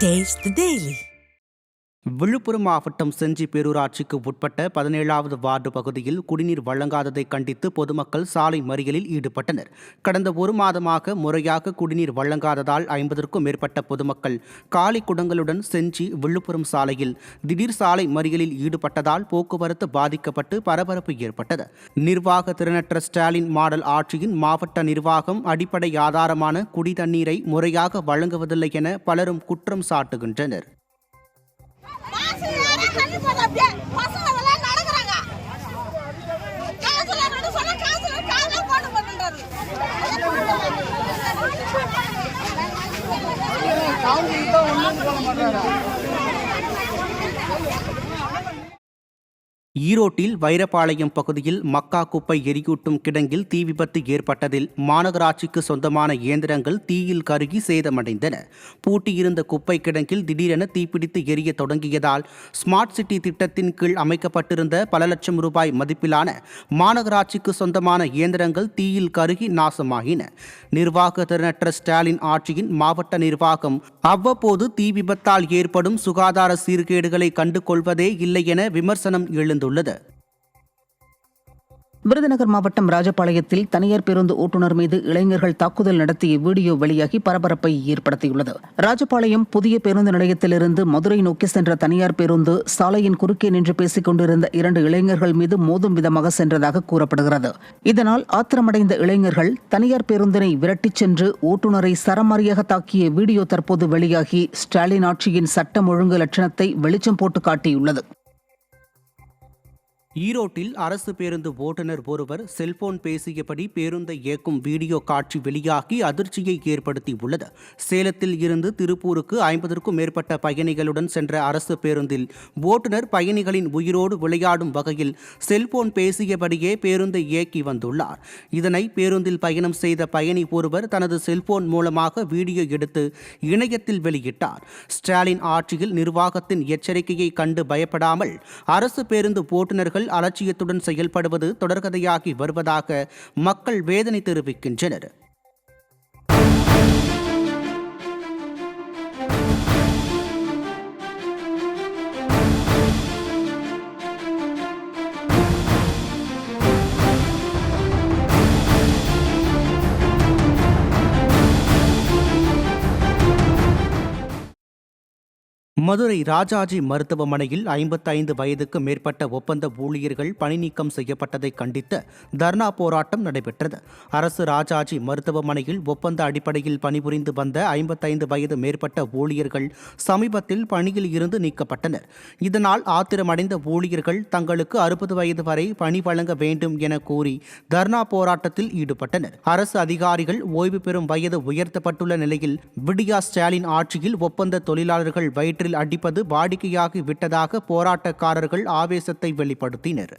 Taste the Daily. Villupuram மாவட்டம் செஞ்சி பேரூராட்சிக்கு உட்பட்ட 17வது ward பகுதியில் குடிநீர் வழங்காததை கண்டித்து பொதுமக்கள் சாலை மறியலில் ஈடுபட்டனர். கடந்த ஒரு மாதமாக முறையாக குடிநீர் வழங்காததால் 50க்கும் மேற்பட்ட பொதுமக்கள் காலி குடங்களுடன் செஞ்சி விழுப்புரம் சாலையில் திடீர் சாலை மறியலில் ஈடுபட்டதால் போக்குவரத்து பாதிக்கப்பட்டு பரபரப்பு ஏற்பட்டது. நிர்வாக திறனற்ற ஸ்டாலின் மாடல் ஆட்சியின் மாவட்ட நிர்வாகம் அடிப்படை ஆதாரமான குடி தண்ணீரை முறையாக வழங்குவதில்லை என பலரும் குற்றம் சாட்டுகின்றனர். ஈரோட்டில் வைரபாளையம் பகுதியில் மக்கா குப்பை எரியூட்டும் கிடங்கில் தீ விபத்து ஏற்பட்டதில் மாநகராட்சிக்கு சொந்தமான இயந்திரங்கள் தீயில் கருகி சேதமடைந்தன. பூட்டியிருந்த குப்பை கிடங்கில் திடீரென தீப்பிடித்து எரிய தொடங்கியதால் ஸ்மார்ட் சிட்டி திட்டத்தின் கீழ் அமைக்கப்பட்டிருந்த பல லட்சம் ரூபாய் மதிப்பிலான மாநகராட்சிக்கு சொந்தமான இயந்திரங்கள் தீயில் கருகி நாசமாகின. நிர்வாக திறனற்ற ஸ்டாலின் ஆட்சியின் மாவட்ட நிர்வாகம் அவ்வப்போது தீ விபத்தால் ஏற்படும் சுகாதார சீர்கேடுகளை கண்டுகொள்வதே இல்லை என விமர்சனம் எழுந்துள்ளது. விருதுநகர் மாவட்டம் ராஜபாளையத்தில் தனியார் பேருந்து ஓட்டுநர் மீது இளைஞர்கள் தாக்குதல் நடத்திய வீடியோ வெளியாகி பரபரப்பை ஏற்படுத்தியுள்ளது. ராஜபாளையம் புதிய பேருந்து நிலையத்திலிருந்து மதுரை நோக்கி சென்ற தனியார் பேருந்து சாலையின் குறுக்கே நின்று பேசிக் கொண்டிருந்த 2 இளைஞர்கள் மீது மோதும் விதமாக சென்றதாக கூறப்படுகிறது. இதனால் ஆத்திரமடைந்த இளைஞர்கள் தனியார் பேருந்தினை விரட்டிச் சென்று ஓட்டுநரை சரமாரியாக தாக்கிய வீடியோ தற்போது வெளியாகி ஸ்டாலின் ஆட்சியின் சட்டம் ஒழுங்கு லட்சணத்தை வெளிச்சம் போட்டு காட்டியுள்ளது. ஈரோட்டில் அரசு பேருந்து ஓட்டுநர் ஒருவர் செல்போன் பேசியபடி பேருந்தை இயக்கும் வீடியோ காட்சி வெளியாகி அதிர்ச்சியை ஏற்படுத்தியுள்ளது. சேலத்தில் இருந்து திருப்பூருக்கு 50க்கும் மேற்பட்ட பயணிகளுடன் சென்ற அரசு பேருந்தில் ஓட்டுநர் பயணிகளின் உயிரோடு விளையாடும் வகையில் செல்போன் பேசியபடியே பேருந்தை இயக்கி வந்துள்ளார். இதனை பேருந்தில் பயணம் செய்த பயணி ஒருவர் தனது செல்போன் மூலமாக வீடியோ எடுத்து இணையத்தில் வெளியிட்டார். ஸ்டாலின் ஆட்சியில் நிர்வாகத்தின் எச்சரிக்கையை கண்டு பயப்படாமல் அரசு பேருந்து ஓட்டுநர்கள் அலட்சியத்துடன் செயல்படுவது தொடர்கதையாகி வருவதாக மக்கள் வேதனை தெரிவிக்கின்றனர். மதுரை ராஜாஜி மருத்துவமனையில் 55 வயதுக்கு மேற்பட்ட ஒப்பந்த ஊழியர்கள் பணி நீக்கம் செய்யப்பட்டதை கண்டித்து தர்ணா போராட்டம் நடைபெற்றது. அரசு ராஜாஜி மருத்துவமனையில் ஒப்பந்த அடிப்படையில் பணிபுரிந்து வந்த 55 வயது மேற்பட்ட ஊழியர்கள் சமீபத்தில் பணியில் இருந்து நீக்கப்பட்டனர். இதனால் ஆத்திரமடைந்த ஊழியர்கள் தங்களுக்கு 60 வயது வரை பணி வழங்க வேண்டும் என கூறி தர்ணா போராட்டத்தில் ஈடுபட்டனர். அரசு அதிகாரிகள் ஓய்வு பெறும் வயது உயர்த்தப்பட்டுள்ள நிலையில் விடியா ஸ்டாலின் ஆட்சியில் ஒப்பந்த தொழிலாளர்கள் வயிற்றில் அடிப்பது வாடிக்கையாகி விட்டதாக போராட்டக்காரர்கள் ஆவேசத்தை வெளிப்படுத்தினர்.